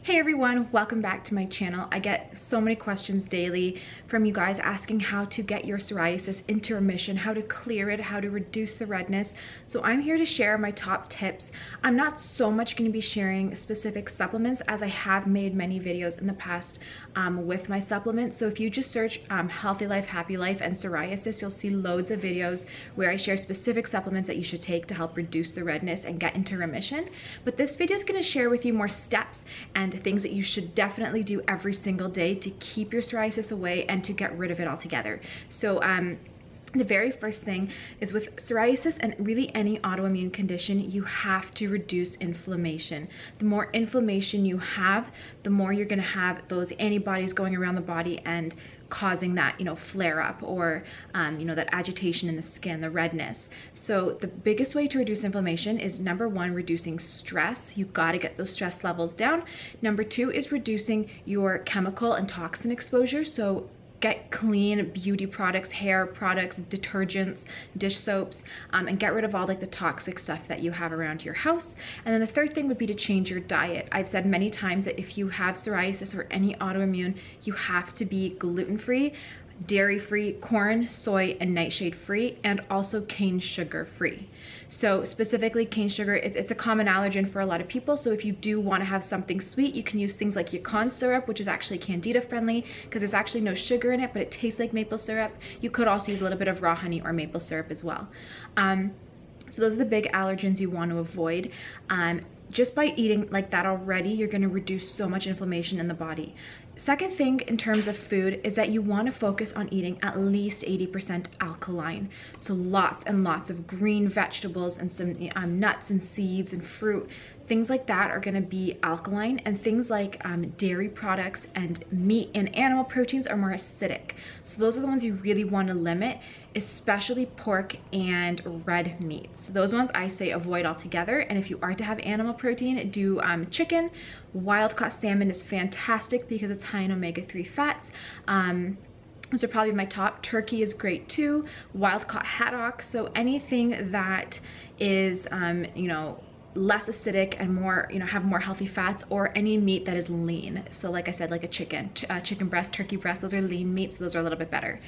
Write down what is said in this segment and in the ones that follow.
Hey everyone, welcome back to my channel. I get so many questions daily from you guys asking how to get your psoriasis into remission, how to clear it, how to reduce the redness. So I'm here to share my top tips. I'm not so much going to be sharing specific supplements as I have made many videos in the past with my supplements. So if you just search Healthy Life, Happy Life and psoriasis, you'll see loads of videos where I share specific supplements that you should take to help reduce the redness and get into remission. But this video is going to share with you more steps and things that you should definitely do every single day to keep your psoriasis away and to get rid of it altogether. So the very first thing is with psoriasis and really any autoimmune condition, you have to reduce inflammation. The more inflammation you have, the more you're going to have those antibodies going around the body and causing that, flare up or, that agitation in the skin, the redness. So the biggest way to reduce inflammation is number one, reducing stress. You've got to get those stress levels down. Number two is reducing your chemical and toxin exposure. So get clean beauty products, hair products, detergents, dish soaps, and get rid of all like the toxic stuff that you have around your house. And then the third thing would be to change your diet. I've said many times that if you have psoriasis or any autoimmune, you have to be gluten-free, dairy-free, corn, soy, and nightshade-free, and also cane sugar-free. So specifically cane sugar, it's a common allergen for a lot of people. So if you do want to have something sweet, you can use things like Yukon syrup, which is actually candida friendly because there's actually no sugar in it, but it tastes like maple syrup. You could also use a little bit of raw honey or maple syrup as well. So those are the big allergens you want to avoid. Just by eating like that already, you're going to reduce so much inflammation in the body. Second thing in terms of food is that you want to focus on eating at least 80% alkaline. So lots and lots of green vegetables and some nuts and seeds and fruit. Things like that are going to be alkaline, and things like dairy products and meat and animal proteins are more acidic. So those are the ones you really want to limit, especially pork and red meats. Those ones I say avoid altogether. And if you are to have animal protein, do chicken. Wild-caught salmon is fantastic because it's high in omega-3 fats. Those are probably my top. Turkey is great too. Wild-caught haddock. So anything that is, less acidic and more, have more healthy fats, or any meat that is lean. So like I said, like a chicken breast, turkey breast, those are lean meats. So those are a little bit better.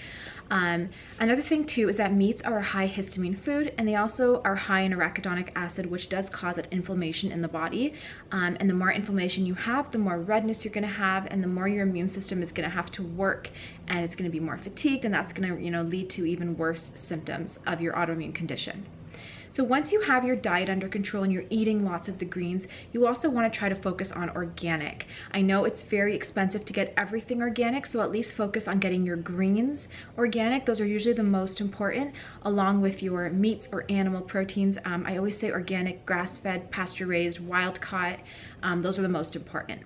Another thing too is that meats are a high histamine food, and they also are high in arachidonic acid, which does cause that inflammation in the body. And the more inflammation you have, the more redness you're going to have, and the more your immune system is going to have to work, and it's going to be more fatigued, and that's going to, lead to even worse symptoms of your autoimmune condition. So once you have your diet under control and you're eating lots of the greens, you also want to try to focus on organic. I know it's very expensive to get everything organic, so at least focus on getting your greens organic. Those are usually the most important, along with your meats or animal proteins. I always say organic, grass-fed, pasture-raised, wild-caught. Those are the most important.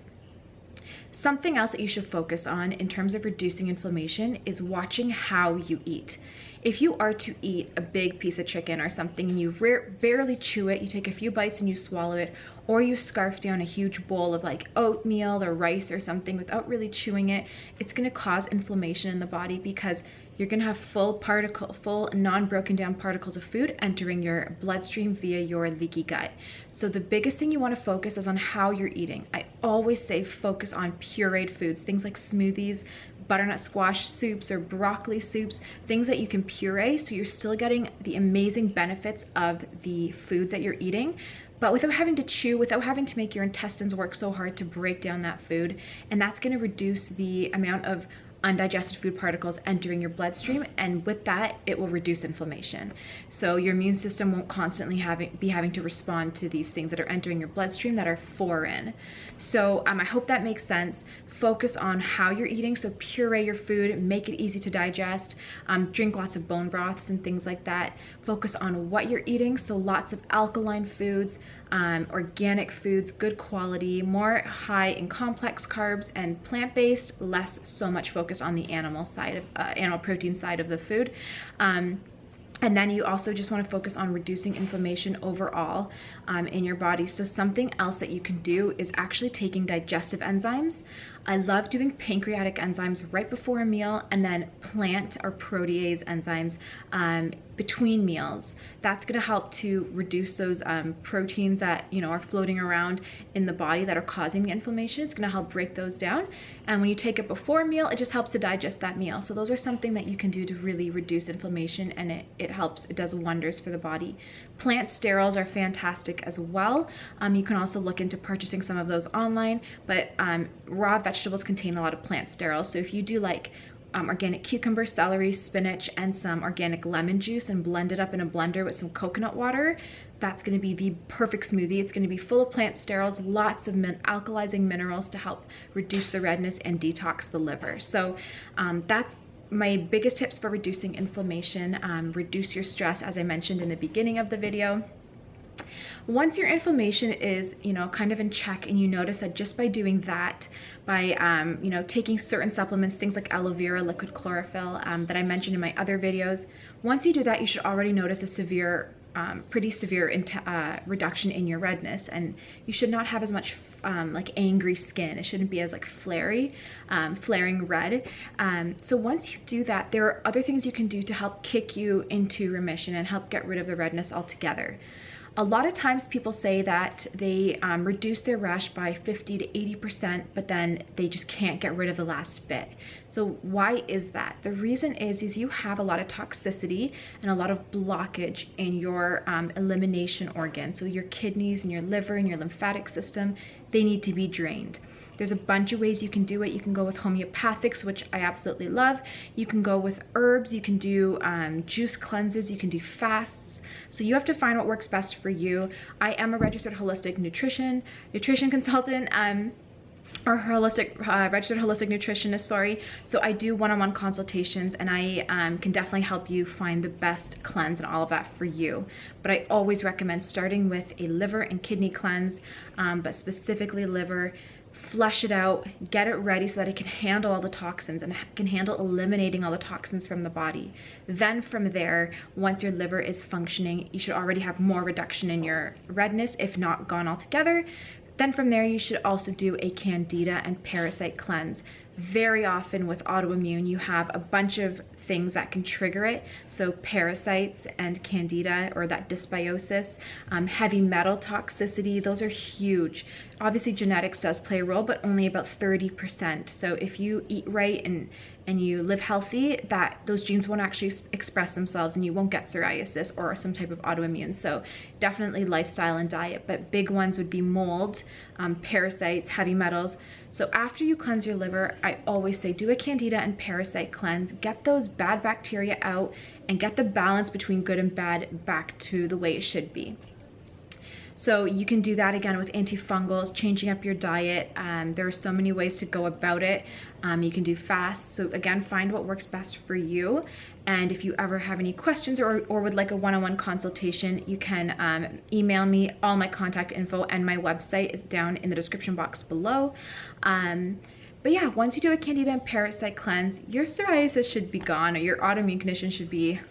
Something else that you should focus on in terms of reducing inflammation is watching how you eat. If you are to eat a big piece of chicken or something and you barely chew it, you take a few bites and you swallow it, or you scarf down a huge bowl of like oatmeal or rice or something without really chewing it, it's going to cause inflammation in the body because you're going to have full non-broken down particles of food entering your bloodstream via your leaky gut. So the biggest thing you want to focus is on how you're eating. I always say focus on pureed foods, things like smoothies, butternut squash soups or broccoli soups, things that you can puree so you're still getting the amazing benefits of the foods that you're eating, but without having to chew, without having to make your intestines work so hard to break down that food. And that's going to reduce the amount of undigested food particles entering your bloodstream, and with that it will reduce inflammation. So your immune system won't constantly be having to respond to these things that are entering your bloodstream that are foreign. So I hope that makes sense. Focus on how you're eating, so puree your food, make it easy to digest, drink lots of bone broths and things like that. Focus on what you're eating, so lots of alkaline foods, organic foods, good quality, more high in complex carbs and plant-based, less so much focus on the animal side of animal protein side of the food. And then you also just want to focus on reducing inflammation overall in your body. So something else that you can do is actually taking digestive enzymes. I love doing pancreatic enzymes right before a meal, and then plant or protease enzymes between meals. That's going to help to reduce those proteins that are floating around in the body that are causing the inflammation. It's going to help break those down, and when you take it before a meal, it just helps to digest that meal. So those are something that you can do to really reduce inflammation, and it helps. It does wonders for the body. Plant sterols are fantastic as well. You can also look into purchasing some of those online, but raw vegetables contain a lot of plant sterols. So if you do like organic cucumber, celery, spinach, and some organic lemon juice and blend it up in a blender with some coconut water, that's going to be the perfect smoothie. It's going to be full of plant sterols, lots of alkalizing minerals to help reduce the redness and detox the liver. So that's my biggest tips for reducing inflammation. Reduce your stress, as I mentioned in the beginning of the video. Once your inflammation is, kind of in check, and you notice that just by doing that, by, taking certain supplements, things like aloe vera, liquid chlorophyll, that I mentioned in my other videos, once you do that, you should already notice a pretty severe reduction in your redness, and you should not have as much like angry skin. It shouldn't be as like flaring red. So once you do that, there are other things you can do to help kick you into remission and help get rid of the redness altogether. A lot of times people say that they reduce their rash by 50 to 80%, but then they just can't get rid of the last bit. So why is that? The reason is you have a lot of toxicity and a lot of blockage in your elimination organs. So your kidneys and your liver and your lymphatic system, they need to be drained. There's a bunch of ways you can do it. You can go with homeopathics, which I absolutely love. You can go with herbs. You can do juice cleanses. You can do fasts. So you have to find what works best for you. I am a registered holistic nutrition consultant, or registered holistic nutritionist, sorry. So I do one-on-one consultations, and I can definitely help you find the best cleanse and all of that for you. But I always recommend starting with a liver and kidney cleanse, but specifically liver. Flush it out, get it ready so that it can handle all the toxins and can handle eliminating all the toxins from the body. Then from there, once your liver is functioning, you should already have more reduction in your redness, if not gone altogether. Then from there, you should also do a candida and parasite cleanse. Very often with autoimmune, you have a bunch of things that can trigger it. So parasites and candida, or that dysbiosis, heavy metal toxicity, those are huge. Obviously genetics does play a role, but only about 30%. So if you eat right and you live healthy, those genes won't actually express themselves, and you won't get psoriasis or some type of autoimmune. So definitely lifestyle and diet, but big ones would be mold, parasites, heavy metals. So after you cleanse your liver, I always say do a candida and parasite cleanse, get those bad bacteria out, and get the balance between good and bad back to the way it should be. So you can do that again with antifungals, changing up your diet. There are so many ways to go about it. You can do fasts. So again, find what works best for you. And if you ever have any questions or would like a one-on-one consultation, you can email me. All my contact info and my website is down in the description box below. But yeah, once you do a candida and parasite cleanse, your psoriasis should be gone, or your autoimmune condition should be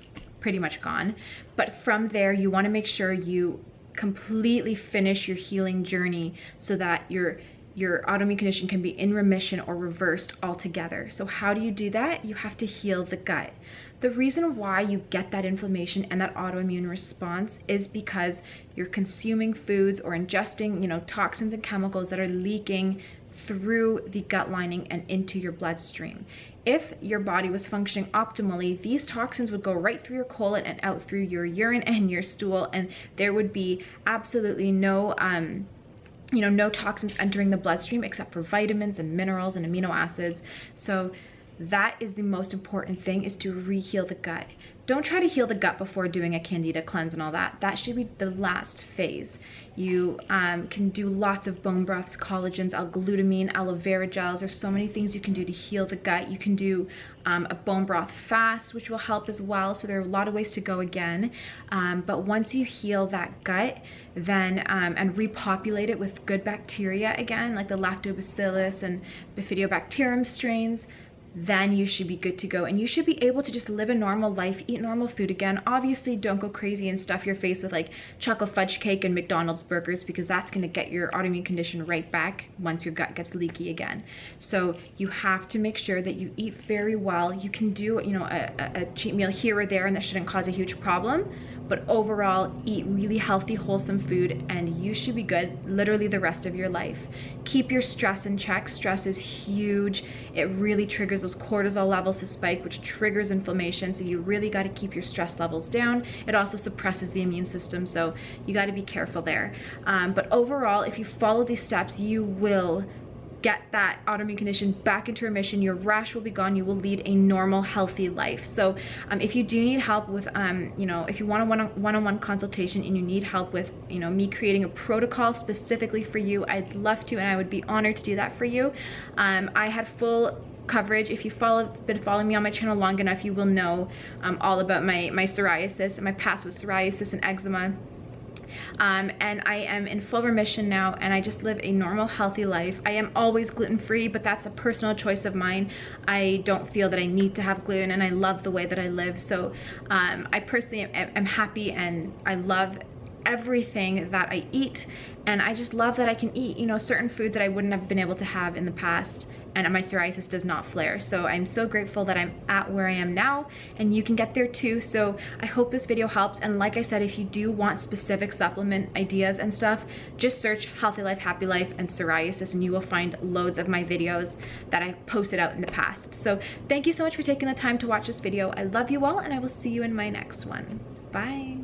pretty much gone. But from there, you want to make sure you completely finish your healing journey so that your autoimmune condition can be in remission or reversed altogether. So how do you do that? You have to heal the gut. The reason why you get that inflammation and that autoimmune response is because you're consuming foods or ingesting, toxins and chemicals that are leaking through the gut lining and into your bloodstream. If your body was functioning optimally, these toxins would go right through your colon and out through your urine and your stool, and there would be absolutely no no toxins entering the bloodstream except for vitamins and minerals and amino acids. So that is the most important thing, is to re-heal the gut. Don't try to heal the gut before doing a candida cleanse and all that. That should be the last phase. You can do lots of bone broths, collagens, L-glutamine, aloe vera gels. There's so many things you can do to heal the gut. You can do a bone broth fast, which will help as well. So there are a lot of ways to go again. But once you heal that gut, then and repopulate it with good bacteria again, like the lactobacillus and bifidobacterium strains, then you should be good to go. And you should be able to just live a normal life, eat normal food again. Obviously, don't go crazy and stuff your face with like chocolate fudge cake and McDonald's burgers, because that's going to get your autoimmune condition right back once your gut gets leaky again. So you have to make sure that you eat very well. You can do, you know, a cheat meal here or there, and that shouldn't cause a huge problem. But overall, eat really healthy, wholesome food, and you should be good literally the rest of your life. Keep your stress in check. Stress is huge. It really triggers those cortisol levels to spike, which triggers inflammation. So you really got to keep your stress levels down. It also suppresses the immune system, so you got to be careful there. But overall, if you follow these steps, you will get that autoimmune condition back into remission. Your rash will be gone. You will lead a normal, healthy life. So if you do need help with, you know, if you want a one-on-one consultation and you need help with, you know, me creating a protocol specifically for you, I'd love to, and I would be honored to do that for you. I had full coverage. If you've been following me on my channel long enough, you will know all about my psoriasis and my past with psoriasis and eczema. And I am in full remission now, and I just live a normal, healthy life. I am always gluten-free, but that's a personal choice of mine. I don't feel that I need to have gluten, and I love the way that I live. So I personally am happy, and I love everything that I eat, and I just love that I can eat, you know, certain foods that I wouldn't have been able to have in the past, and my psoriasis does not flare. So I'm so grateful that I'm at where I am now, and you can get there too. So I hope this video helps, and like I said, if you do want specific supplement ideas and stuff, just search Healthy Life, Happy Life and psoriasis, and you will find loads of my videos that I posted out in the past. So thank you so much for taking the time to watch this video. I love you all, and I will see you in my next one. Bye.